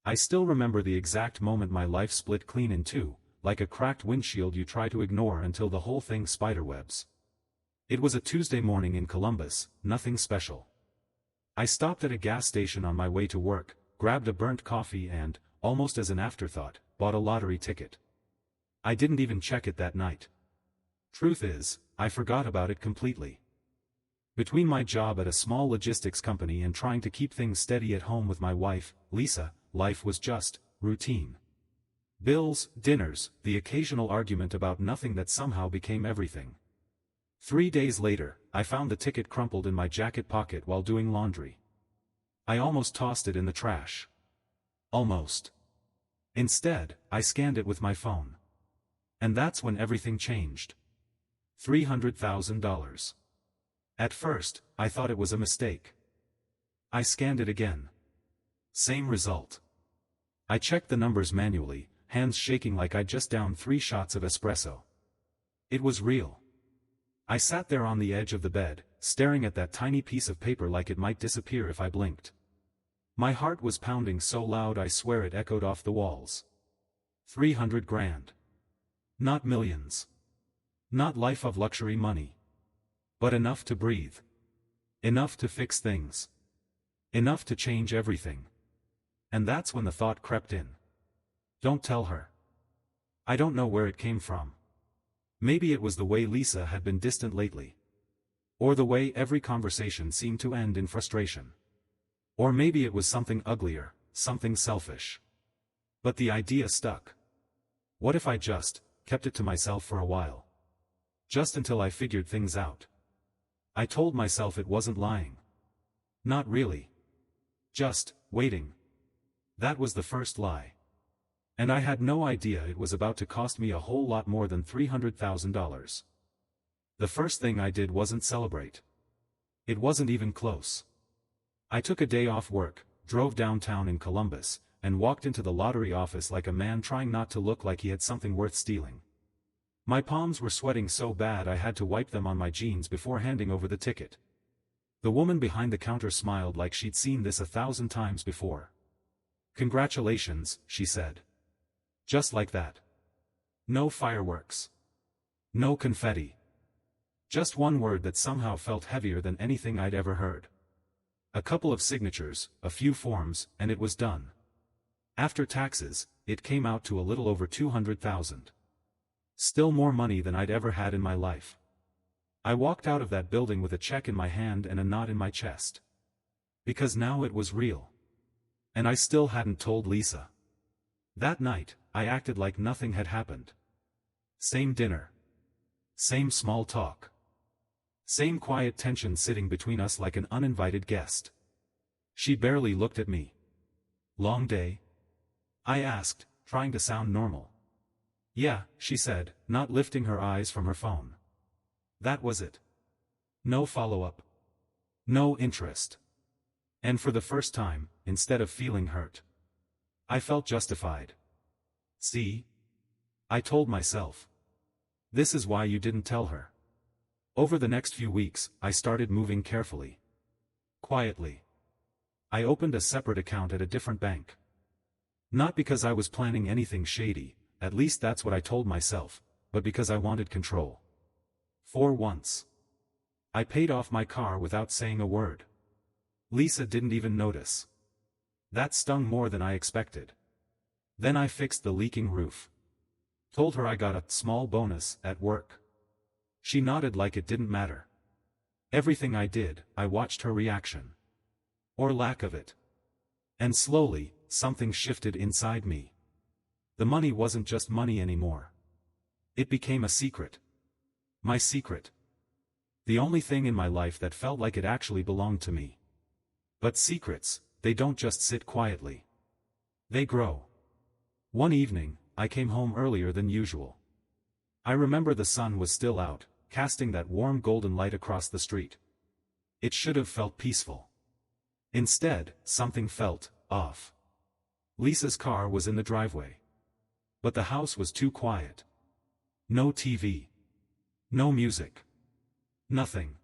I still remember the exact moment my life split clean in two, like a cracked windshield you try to ignore until the whole thing spiderwebs. It was a Tuesday morning in Columbus, nothing special. I stopped at a gas station on my way to work, grabbed a burnt coffee and, almost as an afterthought, bought a lottery ticket. I didn't even check it that night. Truth is, I forgot about it completely. Between my job at a small logistics company and trying to keep things steady at home with my wife, Lisa, life was just routine. Bills, dinners, the occasional argument about nothing that somehow became everything. 3 days later, I found the ticket crumpled in my jacket pocket while doing laundry. I almost tossed it in the trash. Almost. Instead, I scanned it with my phone. And that's when everything changed. $300,000. At first, I thought it was a mistake. I scanned it again. Same result. I checked the numbers manually, hands shaking like I'd just downed 3 shots of espresso. It was real. I sat there on the edge of the bed, staring at that tiny piece of paper like it might disappear if I blinked. My heart was pounding so loud I swear it echoed off the walls. 300 grand. Not millions. Not life of luxury money. But enough to breathe. Enough to fix things. Enough to change everything. And that's when the thought crept in. Don't tell her. I don't know where it came from. Maybe it was the way Lisa had been distant lately. Or the way every conversation seemed to end in frustration. Or maybe it was something uglier, something selfish. But the idea stuck. What if I just kept it to myself for a while? Just until I figured things out. I told myself it wasn't lying. Not really. Just waiting. That was the first lie. And I had no idea it was about to cost me a whole lot more than $300,000. The first thing I did wasn't celebrate. It wasn't even close. I took a day off work, drove downtown in Columbus, and walked into the lottery office like a man trying not to look like he had something worth stealing. My palms were sweating so bad I had to wipe them on my jeans before handing over the ticket. The woman behind the counter smiled like she'd seen this 1,000 times before. "Congratulations," she said. Just like that. No fireworks. No confetti. Just one word that somehow felt heavier than anything I'd ever heard. A couple of signatures, a few forms, and it was done. After taxes, it came out to a little over $200,000. Still more money than I'd ever had in my life. I walked out of that building with a check in my hand and a knot in my chest. Because now it was real. And I still hadn't told Lisa. That night, I acted like nothing had happened. Same dinner. Same small talk. Same quiet tension sitting between us like an uninvited guest. She barely looked at me. "Long day?" I asked, trying to sound normal. "Yeah," she said, not lifting her eyes from her phone. That was it. No follow-up. No interest. And for the first time, instead of feeling hurt, I felt justified. "See?" I told myself. "This is why you didn't tell her." Over the next few weeks, I started moving carefully. Quietly. I opened a separate account at a different bank. Not because I was planning anything shady, at least that's what I told myself, but because I wanted control. For once. I paid off my car without saying a word. Lisa didn't even notice. That stung more than I expected. Then I fixed the leaking roof. Told her I got a small bonus at work. She nodded like it didn't matter. Everything I did, I watched her reaction. Or lack of it. And slowly, something shifted inside me. The money wasn't just money anymore. It became a secret. My secret. The only thing in my life that felt like it actually belonged to me. But secrets, they don't just sit quietly. They grow. One evening, I came home earlier than usual. I remember the sun was still out, casting that warm golden light across the street. It should have felt peaceful. Instead, something felt off. Lisa's car was in the driveway. But the house was too quiet. No TV. No music. Nothing.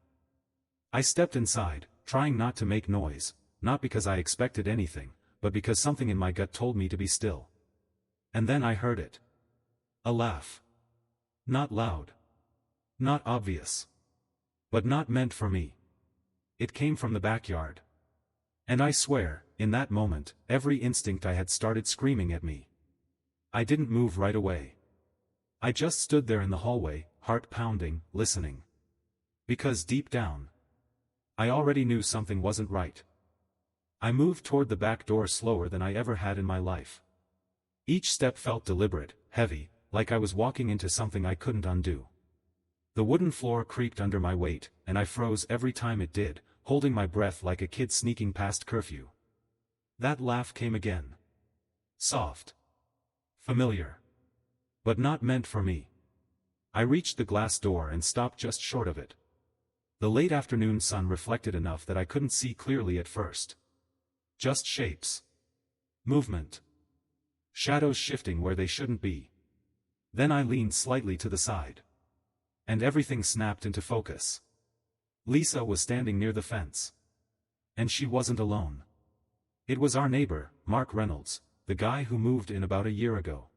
I stepped inside, trying not to make noise, not because I expected anything, but because something in my gut told me to be still. And then I heard it. A laugh. Not loud. Not obvious. But not meant for me. It came from the backyard. And I swear, in that moment, every instinct I had started screaming at me. I didn't move right away. I just stood there in the hallway, heart pounding, listening. Because deep down, I already knew something wasn't right. I moved toward the back door slower than I ever had in my life. Each step felt deliberate, heavy, like I was walking into something I couldn't undo. The wooden floor creaked under my weight, and I froze every time it did, holding my breath like a kid sneaking past curfew. That laugh came again. Soft. Familiar. But not meant for me. I reached the glass door and stopped just short of it. The late afternoon sun reflected enough that I couldn't see clearly at first. Just shapes. Movement. Shadows shifting where they shouldn't be. Then I leaned slightly to the side. And everything snapped into focus. Lisa was standing near the fence. And she wasn't alone. It was our neighbor, Mark Reynolds, the guy who moved in about a year ago.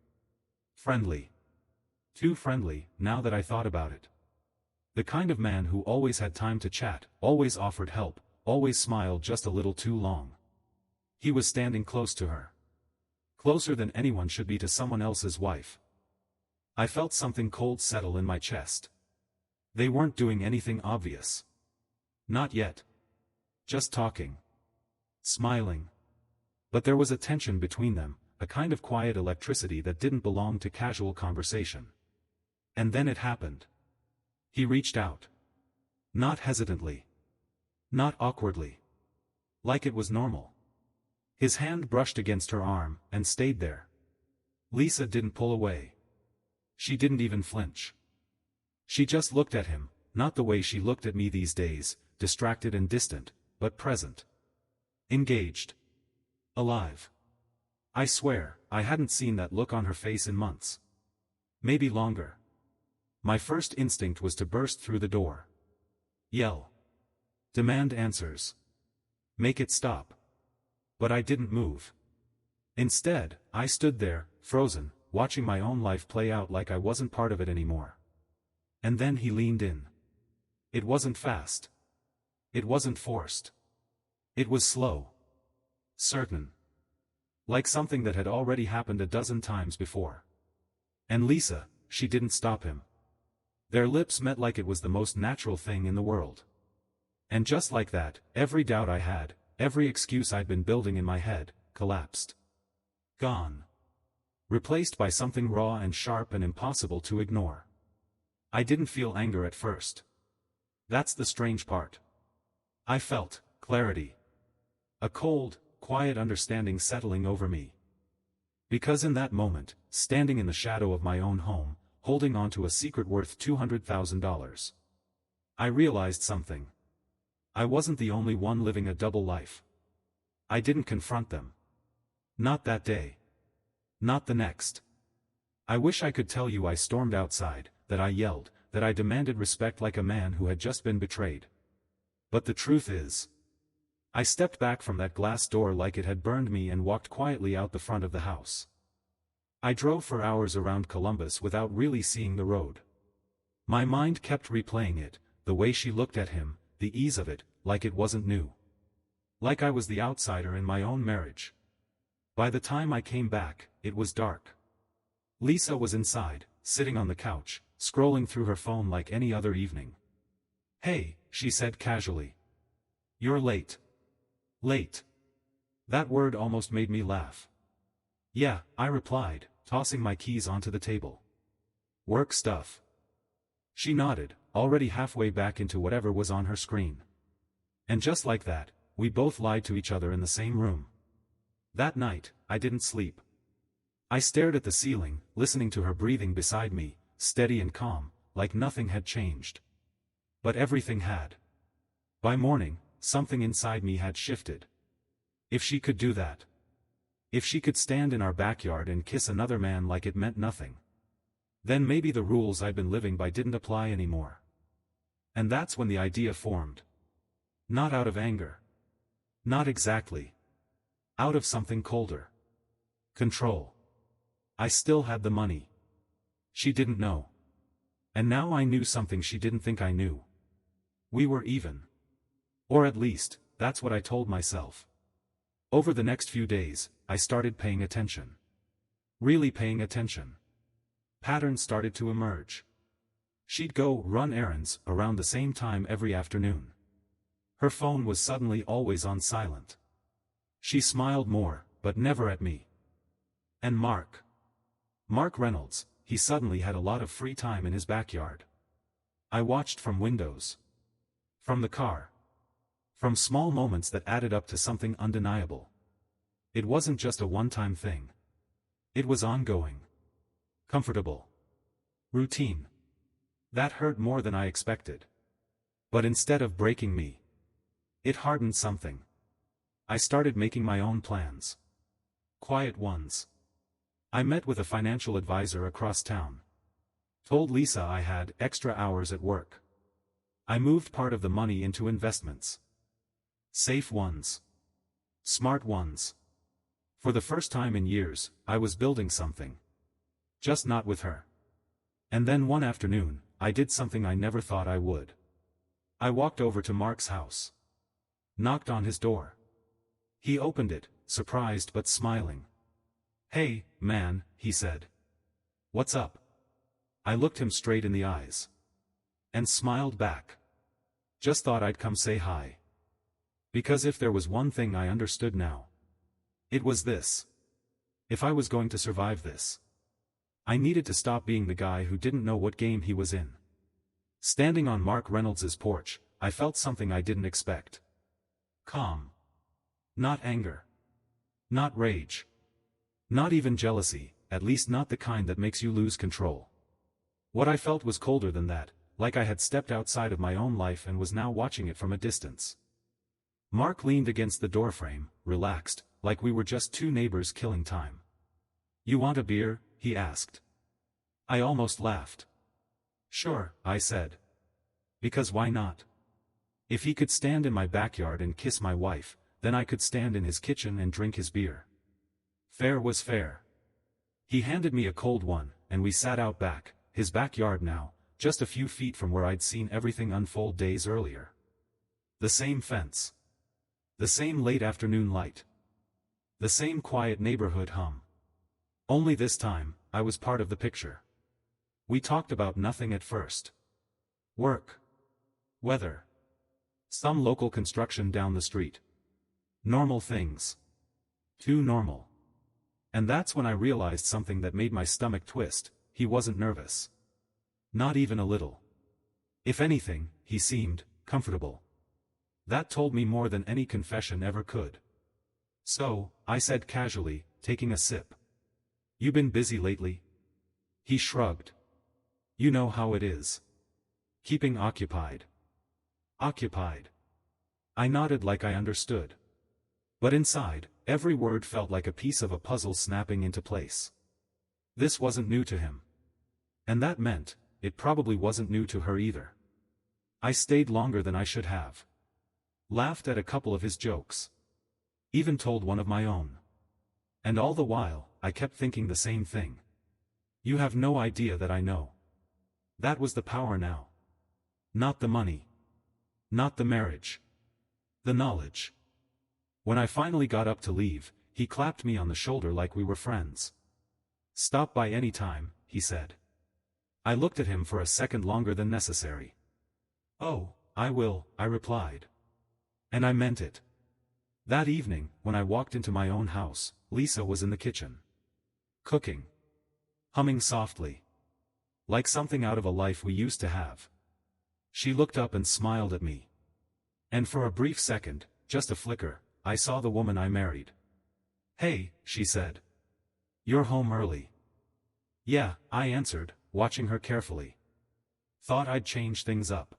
Friendly. Too friendly, now that I thought about it. The kind of man who always had time to chat, always offered help, always smiled just a little too long. He was standing close to her. Closer than anyone should be to someone else's wife. I felt something cold settle in my chest. They weren't doing anything obvious. Not yet. Just talking. Smiling. But there was a tension between them, a kind of quiet electricity that didn't belong to casual conversation. And then it happened. He reached out. Not hesitantly. Not awkwardly. Like it was normal. His hand brushed against her arm, and stayed there. Lisa didn't pull away. She didn't even flinch. She just looked at him, not the way she looked at me these days, distracted and distant, but present. Engaged. Alive. I swear, I hadn't seen that look on her face in months. Maybe longer. My first instinct was to burst through the door. Yell. Demand answers. Make it stop. But I didn't move. Instead, I stood there, frozen, watching my own life play out like I wasn't part of it anymore. And then he leaned in. It wasn't fast. It wasn't forced. It was slow. Certain. Like something that had already happened a dozen times before. And Lisa, she didn't stop him. Their lips met like it was the most natural thing in the world. And just like that, every doubt I had, every excuse I'd been building in my head, collapsed. Gone. Replaced by something raw and sharp and impossible to ignore. I didn't feel anger at first. That's the strange part. I felt clarity. A cold, quiet understanding settling over me. Because in that moment, standing in the shadow of my own home, holding on to a secret worth $200,000. I realized something. I wasn't the only one living a double life. I didn't confront them. Not that day. Not the next. I wish I could tell you I stormed outside, that I yelled, that I demanded respect like a man who had just been betrayed. But the truth is, I stepped back from that glass door like it had burned me and walked quietly out the front of the house. I drove for hours around Columbus without really seeing the road. My mind kept replaying it, the way she looked at him, the ease of it, like it wasn't new. Like I was the outsider in my own marriage. By the time I came back, it was dark. Lisa was inside, sitting on the couch, scrolling through her phone like any other evening. "Hey," she said casually. "You're late." Late. That word almost made me laugh. "Yeah," I replied, tossing my keys onto the table. "Work stuff." She nodded, already halfway back into whatever was on her screen. And just like that, we both lied to each other in the same room. That night, I didn't sleep. I stared at the ceiling, listening to her breathing beside me, steady and calm, like nothing had changed. But everything had. By morning, something inside me had shifted. If she could do that. If she could stand in our backyard and kiss another man like it meant nothing. Then maybe the rules I'd been living by didn't apply anymore. And that's when the idea formed. Not out of anger. Not exactly. Out of something colder. Control. I still had the money. She didn't know. And now I knew something she didn't think I knew. We were even. Or at least, that's what I told myself. Over the next few days, I started paying attention. Really paying attention. Patterns started to emerge. She'd go run errands around the same time every afternoon. Her phone was suddenly always on silent. She smiled more, but never at me. And Mark Reynolds, he suddenly had a lot of free time in his backyard. I watched from windows. From the car. From small moments that added up to something undeniable. It wasn't just a one-time thing. It was ongoing. Comfortable. Routine. That hurt more than I expected. But instead of breaking me, it hardened something. I started making my own plans. Quiet ones. I met with a financial advisor across town. Told Lisa I had extra hours at work. I moved part of the money into investments. Safe ones. Smart ones. For the first time in years, I was building something. Just not with her. And then one afternoon, I did something I never thought I would. I walked over to Mark's house. Knocked on his door. He opened it, surprised but smiling. "Hey, man," he said. "What's up?" I looked him straight in the eyes. And smiled back. Just thought I'd come say hi. Because if there was one thing I understood now, it was this. If I was going to survive this, I needed to stop being the guy who didn't know what game he was in. Standing on Mark Reynolds's porch, I felt something I didn't expect. Calm. Not anger. Not rage. Not even jealousy, at least not the kind that makes you lose control. What I felt was colder than that, like I had stepped outside of my own life and was now watching it from a distance. Mark leaned against the doorframe, relaxed, like we were just two neighbors killing time. "You want a beer?" he asked. I almost laughed. "Sure," I said. Because why not? If he could stand in my backyard and kiss my wife, then I could stand in his kitchen and drink his beer. Fair was fair. He handed me a cold one, and we sat out back, his backyard now, just a few feet from where I'd seen everything unfold days earlier. The same fence. The same late afternoon light. The same quiet neighborhood hum. Only this time, I was part of the picture. We talked about nothing at first. Work. Weather. Some local construction down the street. Normal things. Too normal. And that's when I realized something that made my stomach twist. He wasn't nervous. Not even a little. If anything, he seemed comfortable. That told me more than any confession ever could. "So," I said casually, taking a sip. "You been busy lately?" He shrugged. "You know how it is. Keeping occupied." Occupied. I nodded like I understood. But inside, every word felt like a piece of a puzzle snapping into place. This wasn't new to him. And that meant, it probably wasn't new to her either. I stayed longer than I should have. Laughed at a couple of his jokes. Even told one of my own. And all the while, I kept thinking the same thing. You have no idea that I know. That was the power now. Not the money. Not the marriage. The knowledge. When I finally got up to leave, he clapped me on the shoulder like we were friends. "Stop by any time," he said. I looked at him for a second longer than necessary. "Oh, I will," I replied. And I meant it. That evening, when I walked into my own house, Lisa was in the kitchen. Cooking. Humming softly. Like something out of a life we used to have. She looked up and smiled at me. And for a brief second, just a flicker, I saw the woman I married. "Hey," she said. "You're home early." "Yeah," I answered, watching her carefully. "Thought I'd change things up."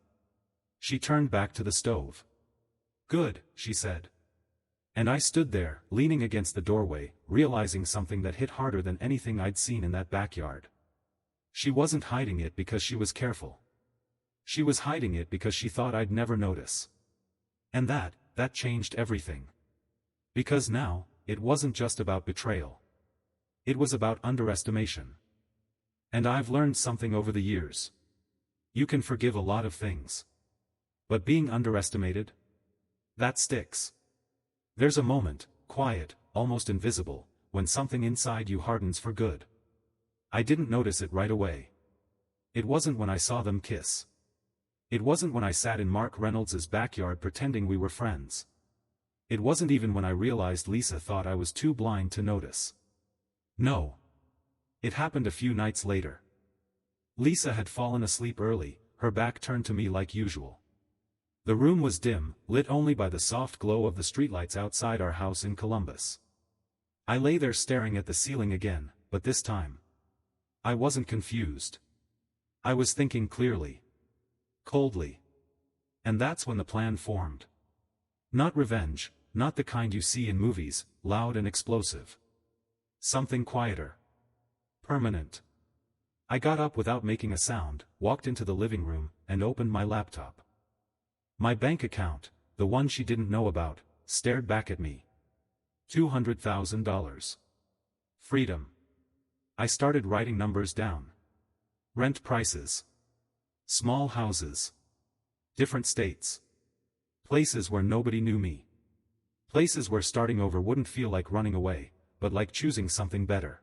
She turned back to the stove. "Good," she said. And I stood there, leaning against the doorway, realizing something that hit harder than anything I'd seen in that backyard. She wasn't hiding it because she was careful. She was hiding it because she thought I'd never notice. And that changed everything. Because now, it wasn't just about betrayal. It was about underestimation. And I've learned something over the years. You can forgive a lot of things. But being underestimated? That sticks. There's a moment, quiet, almost invisible, when something inside you hardens for good. I didn't notice it right away. It wasn't when I saw them kiss. It wasn't when I sat in Mark Reynolds' backyard pretending we were friends. It wasn't even when I realized Lisa thought I was too blind to notice. No. It happened a few nights later. Lisa had fallen asleep early, her back turned to me like usual. The room was dim, lit only by the soft glow of the streetlights outside our house in Columbus. I lay there staring at the ceiling again, but this time, I wasn't confused. I was thinking clearly. Coldly. And that's when the plan formed. Not revenge, not the kind you see in movies, loud and explosive. Something quieter. Permanent. I got up without making a sound, walked into the living room, and opened my laptop. My bank account, the one she didn't know about, stared back at me. $200,000. Freedom. I started writing numbers down. Rent prices. Small houses. Different states. Places where nobody knew me. Places where starting over wouldn't feel like running away, but like choosing something better.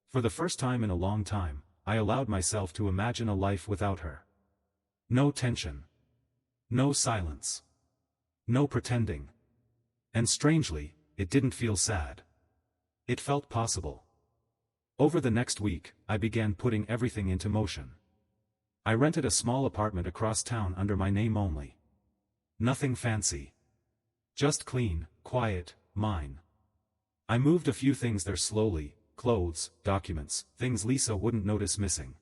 For the first time in a long time, I allowed myself to imagine a life without her. No tension. No silence. No pretending. And strangely, it didn't feel sad. It felt possible. Over the next week, I began putting everything into motion. I rented a small apartment across town under my name only. Nothing fancy. Just clean, quiet, mine. I moved a few things there slowly, clothes, documents, things Lisa wouldn't notice missing.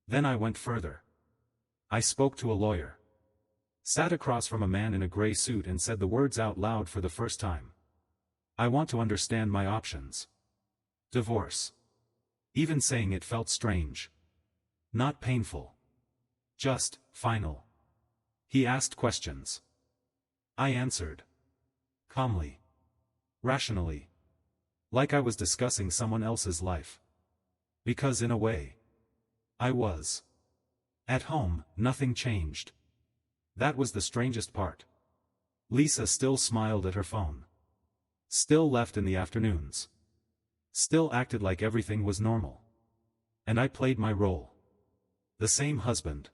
Then I went further. I spoke to a lawyer. Sat across from a man in a gray suit and said the words out loud for the first time. I want to understand my options. Divorce. Even saying it felt strange. Not painful. Just, final. He asked questions. I answered. Calmly. Rationally. Like I was discussing someone else's life. Because in a way, I was. At home, nothing changed. That was the strangest part. Lisa still smiled at her phone. Still left in the afternoons. Still acted like everything was normal. And I played my role. The same husband.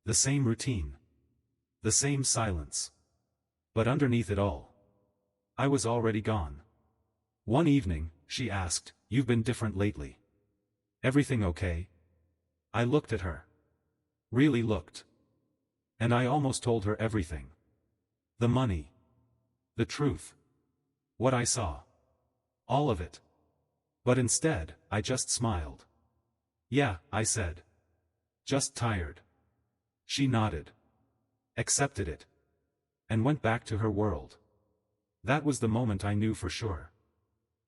The same routine. The same silence. But underneath it all, I was already gone. One evening, she asked, "You've been different lately. Everything okay?" I looked at her. Really looked. And I almost told her everything. The money. The truth. What I saw. All of it. But instead, I just smiled. "Yeah," I said. "Just tired." She nodded. Accepted it. And went back to her world. That was the moment I knew for sure.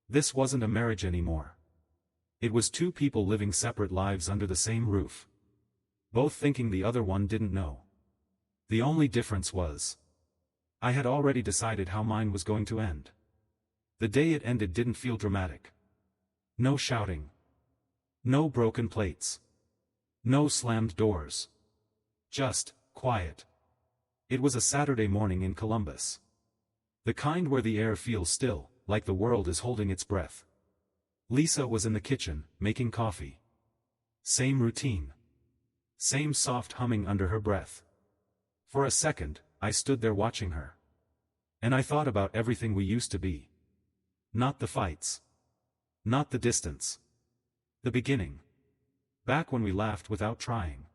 This wasn't a marriage anymore. It was two people living separate lives under the same roof. Both thinking the other one didn't know. The only difference was, I had already decided how mine was going to end. The day it ended didn't feel dramatic. No shouting. No broken plates. No slammed doors. Just, quiet. It was a Saturday morning in Columbus. The kind where the air feels still, like the world is holding its breath. Lisa was in the kitchen, making coffee. Same routine. Same soft humming under her breath. For a second, I stood there watching her. And I thought about everything we used to be. Not the fights. Not the distance. The beginning. Back when we laughed without trying.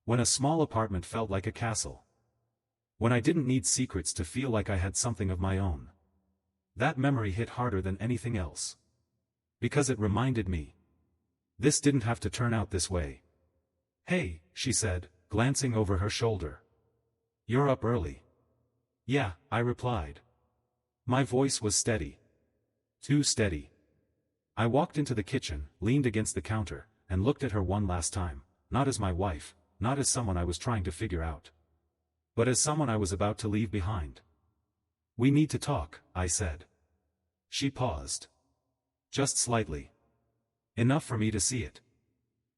When a small apartment felt like a castle. When I didn't need secrets to feel like I had something of my own. That memory hit harder than anything else. Because it reminded me. This didn't have to turn out this way. "Hey," she said, glancing over her shoulder. "You're up early." "Yeah," I replied. My voice was steady. Too steady. I walked into the kitchen, leaned against the counter, and looked at her one last time, not as my wife, not as someone I was trying to figure out. But as someone I was about to leave behind. "We need to talk," I said. She paused. Just slightly. Enough for me to see it.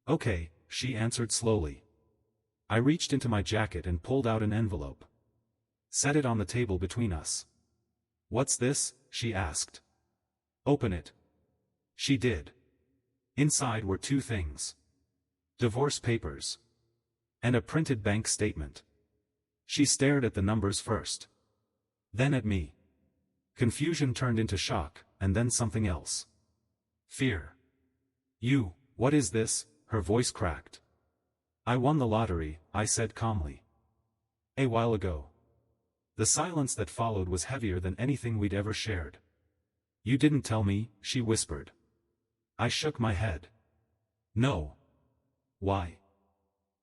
Okay, she answered slowly. I reached into my jacket and pulled out an envelope. Set it on the table between us. What's this? She asked. Open it. She did. Inside were two things. Divorce papers. And a printed bank statement. She stared at the numbers first. Then at me. Confusion turned into shock, and then something else. Fear. What is this? Her voice cracked. I won the lottery, I said calmly. A while ago. The silence that followed was heavier than anything we'd ever shared. You didn't tell me, she whispered. I shook my head. No. Why?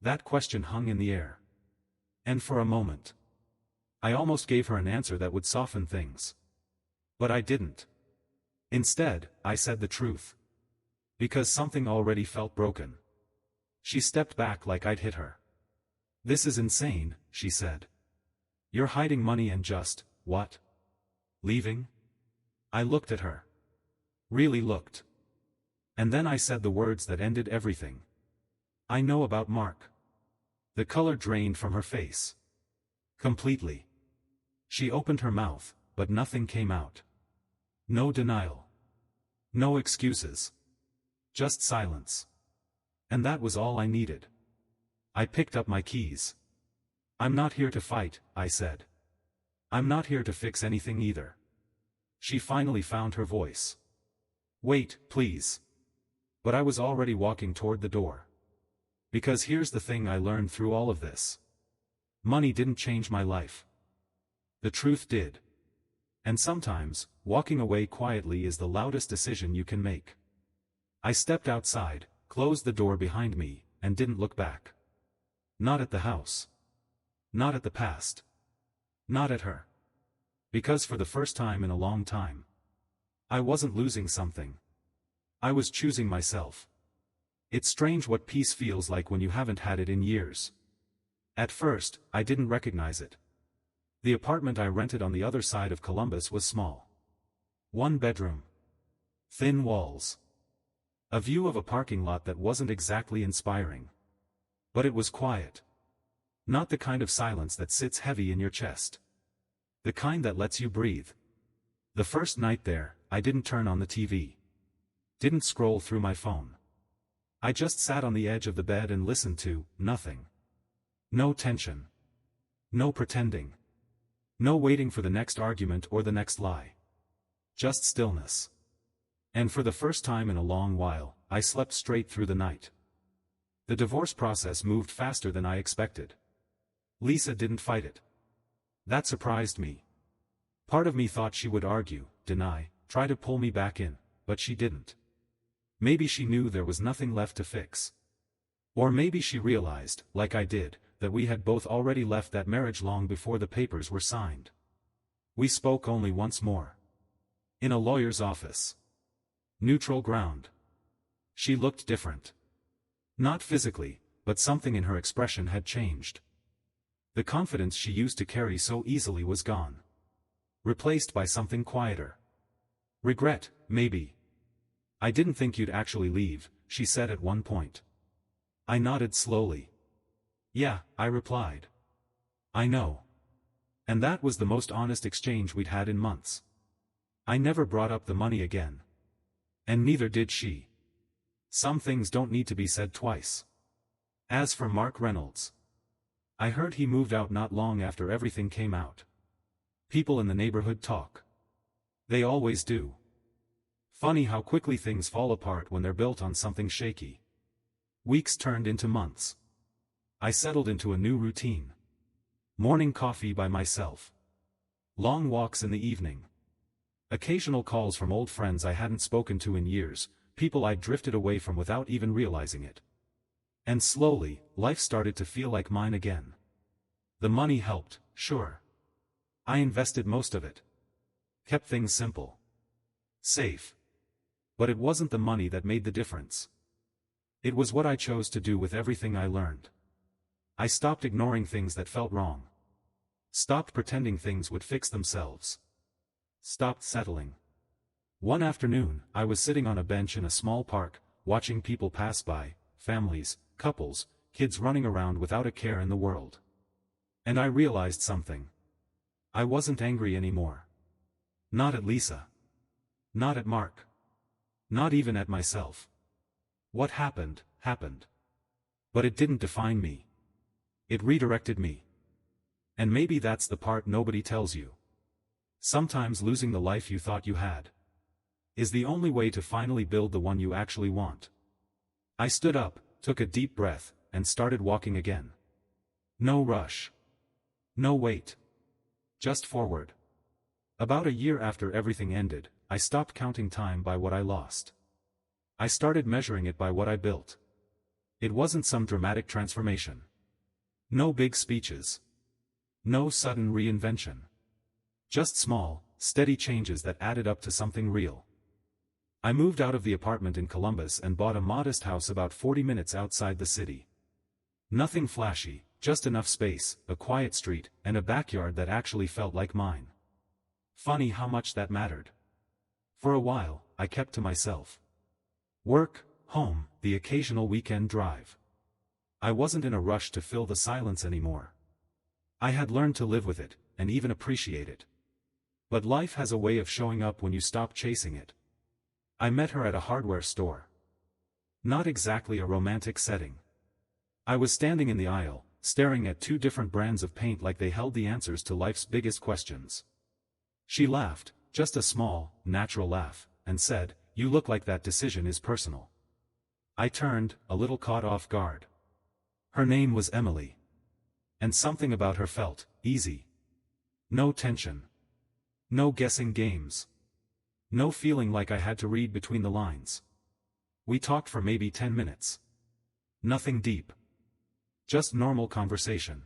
That question hung in the air. And for a moment, I almost gave her an answer that would soften things. But I didn't. Instead, I said the truth. Because something already felt broken. She stepped back like I'd hit her. This is insane, she said. You're hiding money and just, what? Leaving? I looked at her. Really looked. And then I said the words that ended everything. I know about Mark. The color drained from her face. Completely. She opened her mouth, but nothing came out. No denial. No excuses. Just silence. And that was all I needed. I picked up my keys. I'm not here to fight, I said. I'm not here to fix anything either. She finally found her voice. Wait, please. But I was already walking toward the door. Because here's the thing I learned through all of this. Money didn't change my life. The truth did. And sometimes, walking away quietly is the loudest decision you can make. I stepped outside, closed the door behind me, and didn't look back. Not at the house. Not at the past. Not at her. Because for the first time in a long time, I wasn't losing something. I was choosing myself. It's strange what peace feels like when you haven't had it in years. At first, I didn't recognize it. The apartment I rented on the other side of Columbus was small. 1 bedroom. Thin walls. A view of a parking lot that wasn't exactly inspiring. But it was quiet. Not the kind of silence that sits heavy in your chest. The kind that lets you breathe. The first night there, I didn't turn on the TV. Didn't scroll through my phone. I just sat on the edge of the bed and listened to nothing. No tension. No pretending. No waiting for the next argument or the next lie. Just stillness. And for the first time in a long while, I slept straight through the night. The divorce process moved faster than I expected. Lisa didn't fight it. That surprised me. Part of me thought she would argue, deny, try to pull me back in, but she didn't. Maybe she knew there was nothing left to fix. Or maybe she realized, like I did, that we had both already left that marriage long before the papers were signed. We spoke only once more. In a lawyer's office. Neutral ground. She looked different. Not physically, but something in her expression had changed. The confidence she used to carry so easily was gone. Replaced by something quieter. Regret, maybe. I didn't think you'd actually leave, she said at one point. I nodded slowly. Yeah, I replied. I know. And that was the most honest exchange we'd had in months. I never brought up the money again. And neither did she. Some things don't need to be said twice. As for Mark Reynolds, I heard he moved out not long after everything came out. People in the neighborhood talk. They always do. Funny how quickly things fall apart when they're built on something shaky. Weeks turned into months. I settled into a new routine. Morning coffee by myself. Long walks in the evening. Occasional calls from old friends I hadn't spoken to in years, people I'd drifted away from without even realizing it. And slowly, life started to feel like mine again. The money helped, sure. I invested most of it. Kept things simple. Safe. But it wasn't the money that made the difference. It was what I chose to do with everything I learned. I stopped ignoring things that felt wrong. Stopped pretending things would fix themselves. Stopped settling. One afternoon, I was sitting on a bench in a small park, watching people pass by, families, couples, kids running around without a care in the world. And I realized something. I wasn't angry anymore. Not at Lisa. Not at Mark. Not even at myself. What happened, happened. But it didn't define me. It redirected me. And maybe that's the part nobody tells you. Sometimes losing the life you thought you had is the only way to finally build the one you actually want. I stood up, took a deep breath, and started walking again. No rush. No wait. Just forward. About a year after everything ended, I stopped counting time by what I lost. I started measuring it by what I built. It wasn't some dramatic transformation. No big speeches. No sudden reinvention. Just small, steady changes that added up to something real. I moved out of the apartment in Columbus and bought a modest house about 40 minutes outside the city. Nothing flashy, just enough space, a quiet street, and a backyard that actually felt like mine. Funny how much that mattered. For a while, I kept to myself. Work, home, the occasional weekend drive. I wasn't in a rush to fill the silence anymore. I had learned to live with it, and even appreciate it. But life has a way of showing up when you stop chasing it. I met her at a hardware store. Not exactly a romantic setting. I was standing in the aisle, staring at two different brands of paint like they held the answers to life's biggest questions. She laughed, just a small, natural laugh, and said, "You look like that decision is personal." I turned, a little caught off guard. Her name was Emily. And something about her felt easy. No tension. No guessing games. No feeling like I had to read between the lines. We talked for maybe 10 minutes. Nothing deep. Just normal conversation.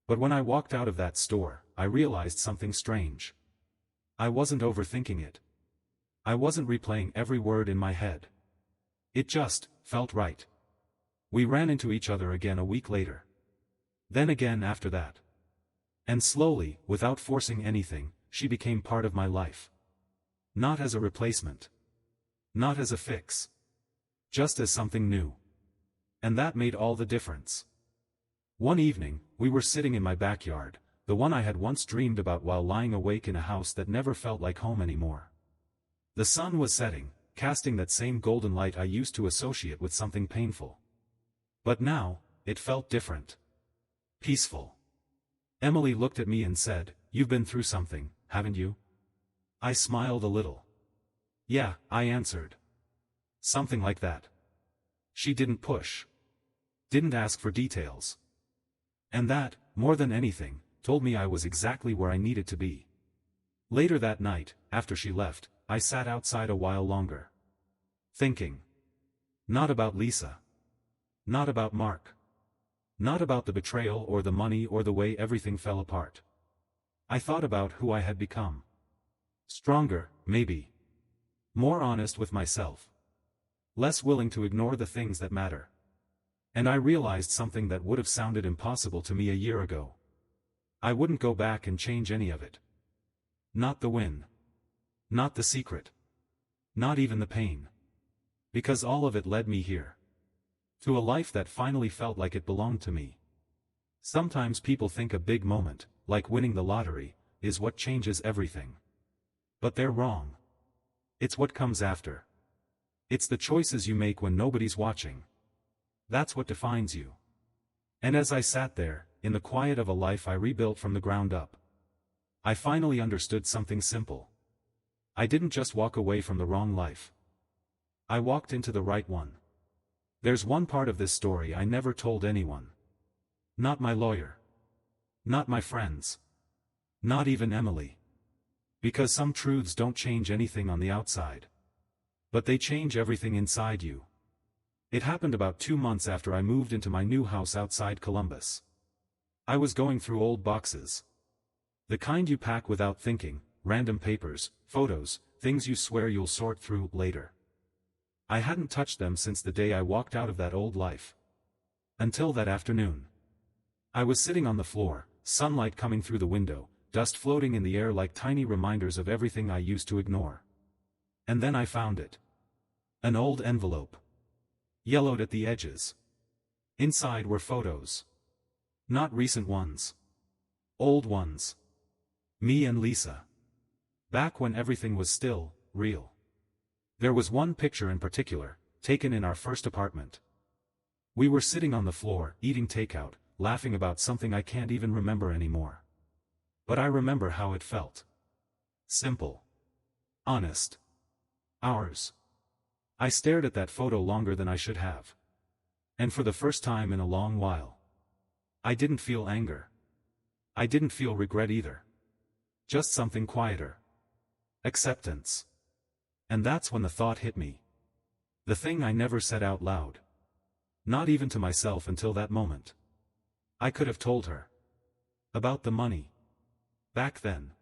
But when I walked out of that store, I realized something strange. I wasn't overthinking it. I wasn't replaying every word in my head. It just felt right. We ran into each other again a week later. Then again after that. And slowly, without forcing anything, she became part of my life. Not as a replacement. Not as a fix. Just as something new. And that made all the difference. One evening, we were sitting in my backyard, the one I had once dreamed about while lying awake in a house that never felt like home anymore. The sun was setting, casting that same golden light I used to associate with something painful. But now, it felt different. Peaceful. Emily looked at me and said, "You've been through something, haven't you?" I smiled a little. "Yeah," I answered. Something like that. She didn't push. Didn't ask for details. And that, more than anything, told me I was exactly where I needed to be. Later that night, after she left, I sat outside a while longer. Thinking. Not about Lisa. Not about Mark. Not about the betrayal or the money or the way everything fell apart. I thought about who I had become. Stronger, maybe. More honest with myself. Less willing to ignore the things that matter. And I realized something that would have sounded impossible to me a year ago. I wouldn't go back and change any of it. Not the win. Not the secret. Not even the pain. Because all of it led me here. To a life that finally felt like it belonged to me. Sometimes people think a big moment, like winning the lottery, is what changes everything. But they're wrong. It's what comes after. It's the choices you make when nobody's watching. That's what defines you. And as I sat there, in the quiet of a life I rebuilt from the ground up, I finally understood something simple. I didn't just walk away from the wrong life. I walked into the right one. There's one part of this story I never told anyone. Not my lawyer. Not my friends. Not even Emily. Because some truths don't change anything on the outside. But they change everything inside you. It happened about 2 months after I moved into my new house outside Columbus. I was going through old boxes. The kind you pack without thinking, random papers, photos, things you swear you'll sort through later. I hadn't touched them since the day I walked out of that old life. Until that afternoon. I was sitting on the floor, sunlight coming through the window, dust floating in the air like tiny reminders of everything I used to ignore. And then I found it. An old envelope. Yellowed at the edges. Inside were photos. Not recent ones. Old ones. Me and Lisa. Back when everything was still real. There was one picture in particular, taken in our first apartment. We were sitting on the floor, eating takeout, laughing about something I can't even remember anymore. But I remember how it felt. Simple. Honest. Ours. I stared at that photo longer than I should have. And for the first time in a long while. I didn't feel anger. I didn't feel regret either. Just something quieter. Acceptance. And that's when the thought hit me. The thing I never said out loud. Not even to myself until that moment. I could have told her. About the money. Back then.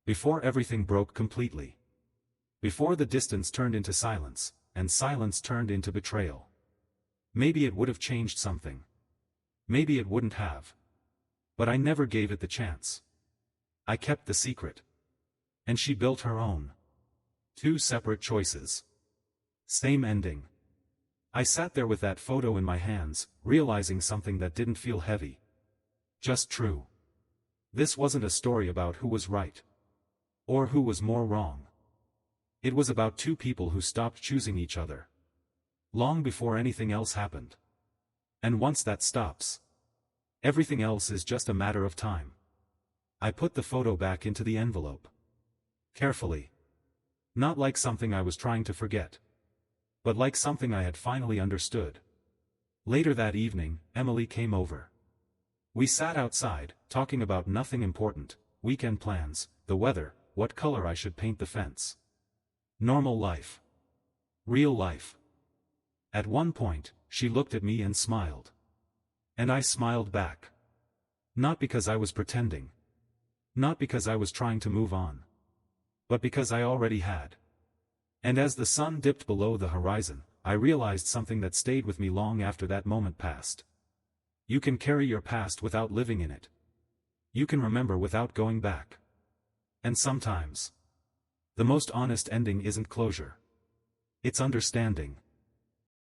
Before everything broke completely. Before the distance turned into silence, and silence turned into betrayal. Maybe it would have changed something. Maybe it wouldn't have. But I never gave it the chance. I kept the secret. And she built her own. 2 separate choices. Same ending. I sat there with that photo in my hands, realizing something that didn't feel heavy. Just true. This wasn't a story about who was right. Or who was more wrong. It was about 2 people who stopped choosing each other. Long before anything else happened. And once that stops, everything else is just a matter of time. I put the photo back into the envelope. Carefully. Not like something I was trying to forget. But like something I had finally understood. Later that evening, Emily came over. We sat outside, talking about nothing important, weekend plans, the weather, what color I should paint the fence. Normal life. Real life. At one point, she looked at me and smiled. And I smiled back. Not because I was pretending. Not because I was trying to move on. But because I already had. And as the sun dipped below the horizon, I realized something that stayed with me long after that moment passed. You can carry your past without living in it. You can remember without going back. And sometimes, the most honest ending isn't closure. It's understanding.